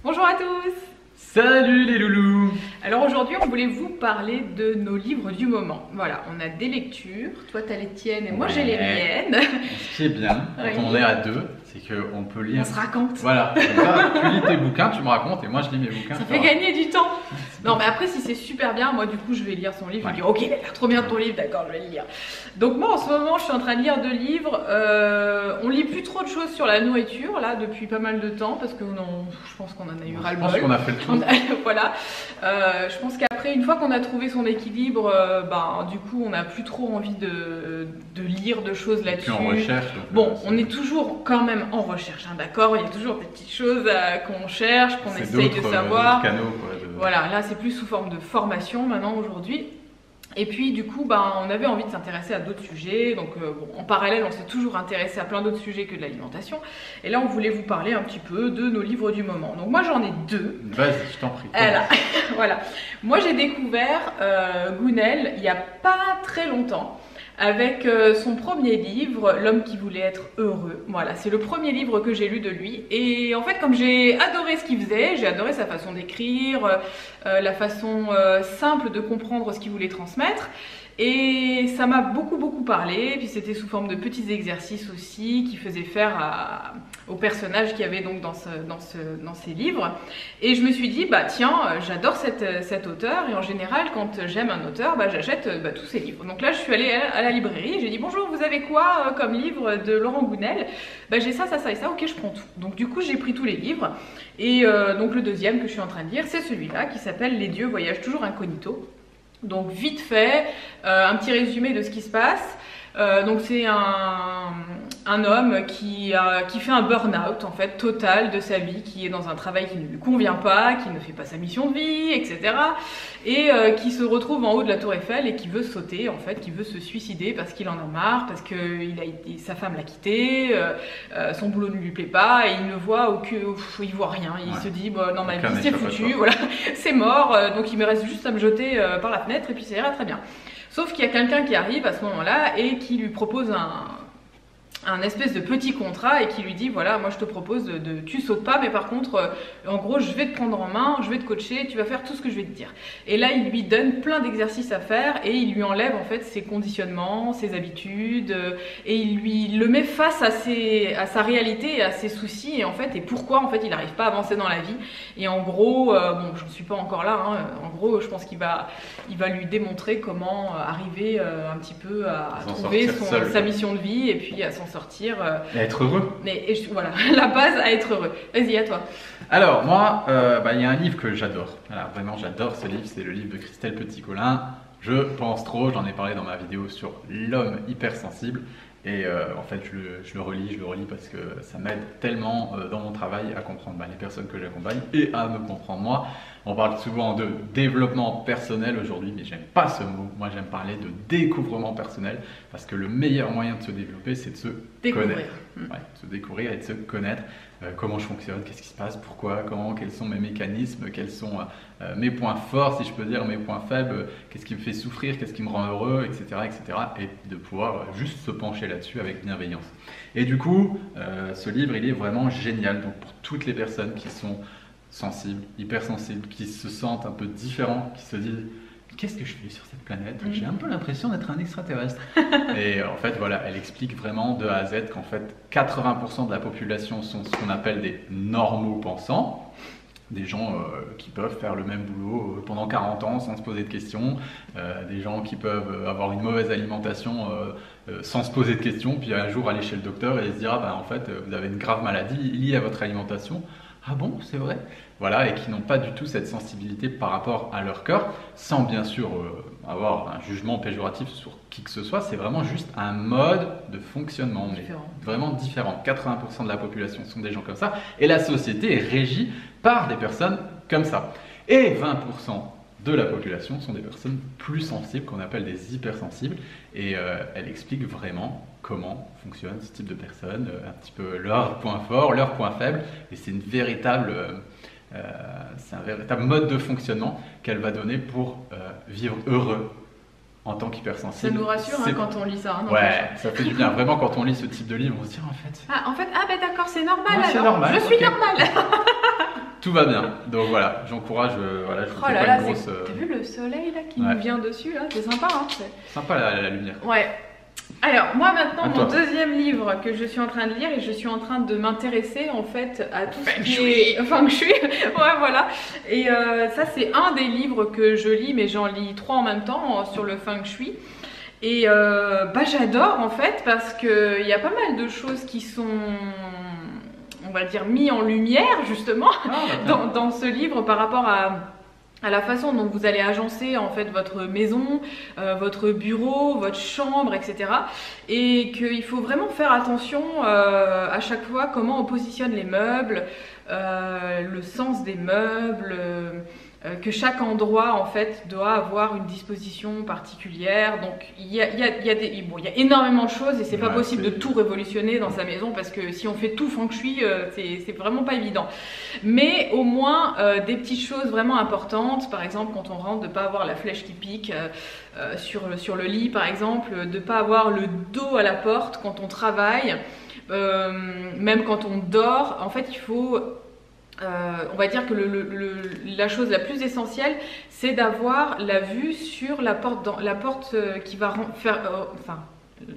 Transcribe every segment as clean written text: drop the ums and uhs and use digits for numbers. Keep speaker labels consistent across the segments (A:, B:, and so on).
A: Bonjour à tous.
B: Salut les loulous.
A: Alors aujourd'hui on voulait vous parler de nos livres du moment. Voilà, on a des lectures, toi t'as les tiennes et moi j'ai les miennes.
B: Ce qui est bien quand on est à deux, c'est qu'on peut lire.
A: On se raconte.
B: Voilà, tu lis tes bouquins, tu me racontes et moi je lis mes bouquins.
A: Ça fait gagner du temps. Non mais après si c'est super bien, moi du coup je vais lire son livre, je vais dire ok il a l'air trop bien ton livre, d'accord je vais le lire. Donc moi en ce moment je suis en train de lire deux livres, on lit plus trop de choses sur la nourriture là depuis pas mal de temps parce que je pense qu'on en a eu ras-le-bol.
B: Je pense qu'on a fait le tour.
A: Voilà, je pense qu'après une fois qu'on a trouvé son équilibre, du coup on n'a plus trop envie de lire de choses là-dessus.
B: En recherche.
A: Bon, on est toujours quand même en recherche, hein, d'accord. Il y a toujours des petites choses qu'on cherche, qu'on essaye de savoir.
B: Canaux, quoi,
A: Voilà, là c'est plus sous forme de formation maintenant aujourd'hui. Et puis du coup, on avait envie de s'intéresser à d'autres sujets. Donc en parallèle, on s'est toujours intéressé à plein d'autres sujets que de l'alimentation. Et là, on voulait vous parler un petit peu de nos livres du moment. Donc moi, j'en ai deux.
B: Vas-y, je t'en prie.
A: Voilà. Moi, j'ai découvert Gounel il n'y a pas très longtemps avec son premier livre, L'homme qui voulait être heureux. Voilà, c'est le premier livre que j'ai lu de lui. Et en fait, comme j'ai adoré ce qu'il faisait, j'ai adoré sa façon d'écrire, la façon simple de comprendre ce qu'il voulait transmettre. Et ça m'a beaucoup parlé, puis c'était sous forme de petits exercices aussi qui faisaient faire aux personnages qu'il y avait donc dans ces livres. Et je me suis dit, tiens, j'adore cet auteur et en général quand j'aime un auteur, j'achète tous ses livres. Donc là je suis allée à la librairie, j'ai dit bonjour, vous avez quoi comme livre de Laurent Gounel? J'ai ça et ça, ok je prends tout. Donc du coup j'ai pris tous les livres et donc le deuxième que je suis en train de lire c'est celui-là qui s'appelle Les dieux voyagent toujours incognito. Donc vite fait, un petit résumé de ce qui se passe. Donc c'est un homme qui fait un burn-out en fait total de sa vie, qui est dans un travail qui ne lui convient pas, qui ne fait pas sa mission de vie, etc. Et qui se retrouve en haut de la tour Eiffel et qui veut sauter en fait, qui veut se suicider parce qu'il en a marre, parce que sa femme l'a quitté, son boulot ne lui plaît pas et il ne voit il voit rien. Il se dit non ma vie c'est foutu, voilà, c'est mort, donc il me reste juste à me jeter par la fenêtre et puis ça ira très bien. Sauf qu'il y a quelqu'un qui arrive à ce moment-là et qui lui propose un espèce de petit contrat et qui lui dit voilà moi je te propose tu sautes pas mais par contre en gros je vais te prendre en main, je vais te coacher, tu vas faire tout ce que je vais te dire. Et là il lui donne plein d'exercices à faire et il lui enlève en fait ses conditionnements, ses habitudes et il le met face à sa réalité et à ses soucis et pourquoi en fait il n'arrive pas à avancer dans la vie. Et en gros j'en suis pas encore là hein, en gros je pense qu'il va lui démontrer comment arriver un petit peu à trouver sa mission de vie et puis à s'en sortir.
B: Et être heureux.
A: Voilà, la base à être heureux. Vas-y, à toi.
B: Alors, moi, il y a un livre que j'adore. Alors, vraiment, j'adore ce livre. C'est le livre de Christelle Petit-Colin. Je pense trop. J'en ai parlé dans ma vidéo sur l'homme hypersensible. Et en fait, je le relis parce que ça m'aide tellement dans mon travail à comprendre les personnes que j'accompagne et à me comprendre moi. On parle souvent de développement personnel aujourd'hui, mais j'aime pas ce mot. Moi, j'aime parler de découvrement personnel parce que le meilleur moyen de se développer, c'est de se connaître. Ouais, de se découvrir et de se connaître. Comment je fonctionne, qu'est-ce qui se passe, pourquoi, comment, quels sont mes mécanismes, quels sont mes points forts, si je peux dire, mes points faibles, qu'est-ce qui me fait souffrir, qu'est-ce qui me rend heureux, etc. Et de pouvoir juste se pencher là-dessus avec bienveillance. Et du coup, ce livre, il est vraiment génial. Donc pour toutes les personnes qui sont sensibles, hypersensibles, qui se sentent un peu différents, qui se disent qu'est-ce que je fais sur cette planète? J'ai un peu l'impression d'être un extraterrestre. Et en fait, voilà, elle explique vraiment de A à Z qu'en fait, 80% de la population sont ce qu'on appelle des normaux pensants. Des gens qui peuvent faire le même boulot pendant 40 ans sans se poser de questions. Des gens qui peuvent avoir une mauvaise alimentation sans se poser de questions. Puis un jour aller chez le docteur et se dire en fait, vous avez une grave maladie liée à votre alimentation. Ah bon, c'est vrai? Voilà, et qui n'ont pas du tout cette sensibilité par rapport à leur corps, sans bien sûr avoir un jugement péjoratif sur qui que ce soit. C'est vraiment juste un mode de fonctionnement, mais vraiment différent. 80% de la population sont des gens comme ça, et la société est régie par des personnes comme ça. Et 20% de la population sont des personnes plus sensibles, qu'on appelle des hypersensibles, et elle explique vraiment comment fonctionne ce type de personnes, un petit peu leurs points forts, leurs points faibles, et c'est un véritable mode de fonctionnement qu'elle va donner pour vivre heureux en tant qu'hypersensible.
A: Ça nous rassure quand on lit ça. Hein,
B: ouais, ça fait du bien. Vraiment, quand on lit ce type de livre, on se dit en fait...
A: Ah, d'accord, c'est normal
B: ouais,
A: alors.
B: Normal,
A: je suis normal.
B: tout va bien. Donc voilà, j'encourage, voilà, je vous
A: Oh
B: fais
A: là
B: pas
A: là,
B: une grosse...
A: t'as vu le soleil là qui
B: Ouais.
A: nous vient dessus là? C'est sympa hein?
B: Sympa la lumière.
A: Ouais. Alors moi maintenant
B: À
A: mon
B: toi.
A: deuxième livre que je suis en train de lire et je suis en train de m'intéresser en fait à tout ce
B: Feng
A: qui
B: Shui.
A: est Feng Shui. Ouais voilà. Et ça c'est un des livres que je lis mais j'en lis 3 en même temps sur le Feng Shui. Et bah j'adore en fait parce que il y a pas mal de choses qui sont on va dire mis en lumière justement dans ce livre par rapport à la façon dont vous allez agencer en fait votre maison, votre bureau, votre chambre, etc. Et qu'il faut vraiment faire attention à chaque fois comment on positionne les meubles, le sens des meubles, que chaque endroit en fait doit avoir une disposition particulière. Donc il y a énormément de choses et c'est pas possible de tout révolutionner dans sa maison parce que si on fait tout feng shui, c'est vraiment pas évident. Mais au moins des petites choses vraiment importantes, par exemple quand on rentre, de pas avoir la flèche qui pique sur le lit par exemple, de pas avoir le dos à la porte quand on travaille, même quand on dort. En fait il faut on va dire que la chose la plus essentielle, c'est d'avoir la vue sur la porte, qui va faire,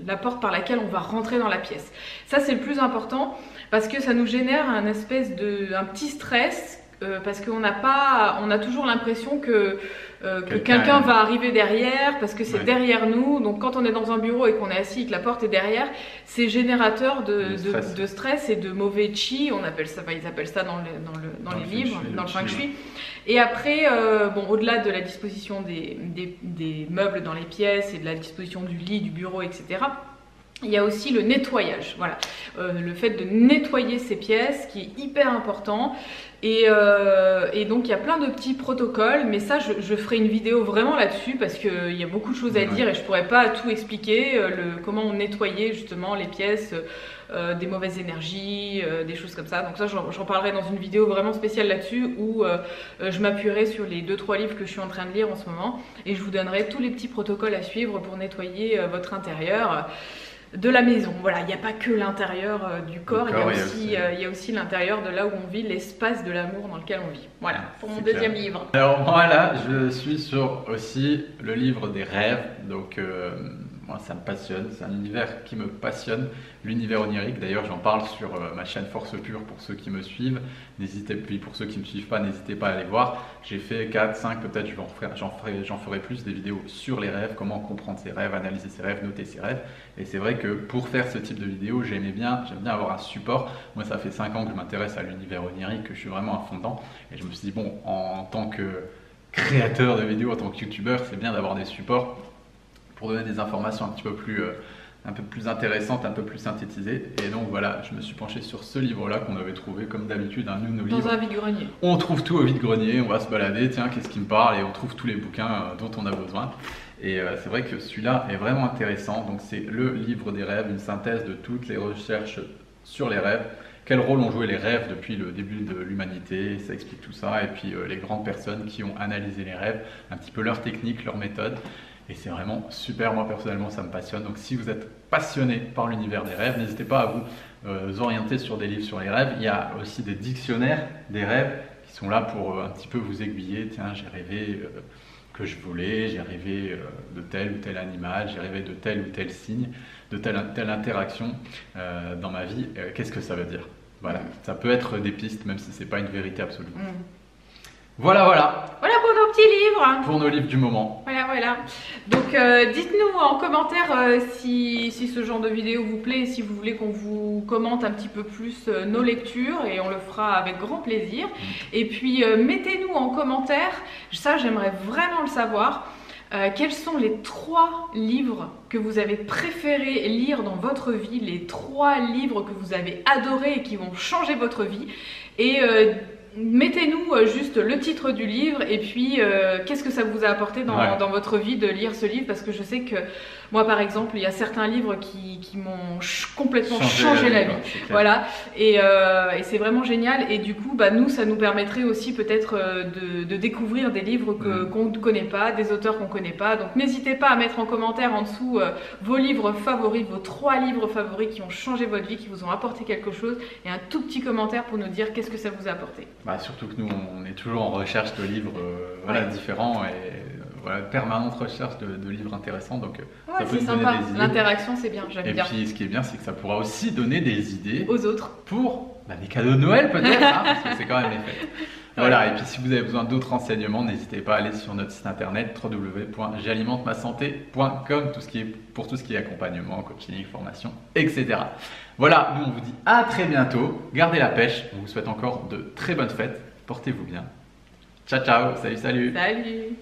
A: la porte par laquelle on va rentrer dans la pièce. Ça, c'est le plus important parce que ça nous génère un petit stress parce qu'on a toujours l'impression que quelqu'un va arriver derrière parce que c'est derrière nous. Donc quand on est dans un bureau et qu'on est assis et que la porte est derrière, c'est générateur de stress et de mauvais chi. On appelle ça, ils appellent ça dans les livres, dans le feng shui. Et après, bon, au-delà de la disposition des meubles dans les pièces et de la disposition du lit, du bureau, etc., il y a aussi le nettoyage, voilà, le fait de nettoyer ces pièces qui est hyper important. Et donc il y a plein de petits protocoles, mais ça je ferai une vidéo vraiment là-dessus parce qu'il y a beaucoup de choses à dire et je pourrais pas tout expliquer, comment on nettoyait justement les pièces, des mauvaises énergies, des choses comme ça. Donc ça j'en parlerai dans une vidéo vraiment spéciale là-dessus où je m'appuierai sur les 2-3 livres que je suis en train de lire en ce moment et je vous donnerai tous les petits protocoles à suivre pour nettoyer votre intérieur de la maison. Voilà, il n'y a pas que l'intérieur du corps, il y a aussi l'intérieur de là où on vit, l'espace de l'amour dans lequel on vit. Voilà, pour mon deuxième livre.
B: Alors moi là, je suis sur aussi le livre des rêves, donc moi ça me passionne, c'est un univers qui me passionne, l'univers onirique. D'ailleurs j'en parle sur ma chaîne Force Pure pour ceux qui me suivent. Puis pour ceux qui ne me suivent pas, n'hésitez pas à aller voir. J'ai fait 4, 5, peut-être j'en ferai plus des vidéos sur les rêves, comment comprendre ses rêves, analyser ses rêves, noter ses rêves. Et c'est vrai que pour faire ce type de vidéo, j'aime bien avoir un support. Moi ça fait 5 ans que je m'intéresse à l'univers onirique, que je suis vraiment à fond dedans. Et je me suis dit bon, en tant que créateur de vidéos, en tant que youtubeur, c'est bien d'avoir des supports pour donner des informations un peu plus intéressantes, un peu plus synthétisées. Et donc voilà, je me suis penché sur ce livre-là qu'on avait trouvé comme d'habitude, nos livres.
A: Dans un vide-grenier.
B: On trouve tout au vide-grenier, on va se balader, tiens, qu'est-ce qui me parle, et on trouve tous les bouquins dont on a besoin. Et c'est vrai que celui-là est vraiment intéressant. Donc c'est le livre des rêves, une synthèse de toutes les recherches sur les rêves. Quel rôle ont joué les rêves depuis le début de l'humanité, ça explique tout ça. Et puis les grandes personnes qui ont analysé les rêves, un petit peu leurs techniques, leurs méthodes. Et c'est vraiment super, moi personnellement ça me passionne. Donc si vous êtes passionné par l'univers des rêves, n'hésitez pas à vous orienter sur des livres sur les rêves. Il y a aussi des dictionnaires des rêves qui sont là pour un petit peu vous aiguiller. Tiens, j'ai rêvé que je volais, j'ai rêvé de tel ou tel animal, j'ai rêvé de tel ou tel signe, de telle interaction dans ma vie. Qu'est-ce que ça veut dire? Voilà, ça peut être des pistes même si c'est pas une vérité absolue. Voilà
A: pour nos petits livres.
B: Pour nos livres du moment.
A: Voilà. Donc dites-nous en commentaire si ce genre de vidéo vous plaît et si vous voulez qu'on vous commente un petit peu plus nos lectures, et on le fera avec grand plaisir. Et puis mettez-nous en commentaire, ça j'aimerais vraiment le savoir, quels sont les 3 livres que vous avez préféré lire dans votre vie, les 3 livres que vous avez adorés et qui vont changer votre vie. Et mettez-nous juste le titre du livre et puis qu'est-ce que ça vous a apporté dans votre vie de lire ce livre, parce que je sais que Moi par exemple, il y a certains livres qui m'ont complètement changé la vie. Voilà, et c'est vraiment génial. Et du coup, bah, nous, ça nous permettrait aussi peut-être de découvrir des livres qu'on ne connaît pas, des auteurs qu'on ne connaît pas. Donc n'hésitez pas à mettre en commentaire en dessous vos livres favoris, vos 3 livres favoris qui ont changé votre vie, qui vous ont apporté quelque chose, et un tout petit commentaire pour nous dire qu'est-ce que ça vous a apporté.
B: Bah, surtout que nous, on est toujours en recherche de livres voilà, différents et voilà, permanente recherche de livres intéressants. Donc ça peut nous donner des idées.
A: L'interaction, c'est bien, j'aime bien.
B: Et puis ce qui est bien, c'est que ça pourra aussi donner des idées
A: aux autres
B: pour des cadeaux de Noël peut-être, hein, parce que c'est quand même les fêtes. Voilà, et puis si vous avez besoin d'autres renseignements, n'hésitez pas à aller sur notre site internet www.j'alimente-ma-santé.com, pour tout ce qui est accompagnement, coaching, formation, etc. Voilà, nous on vous dit à très bientôt, gardez la pêche, on vous souhaite encore de très bonnes fêtes, portez-vous bien. Ciao ciao, salut.
A: Salut.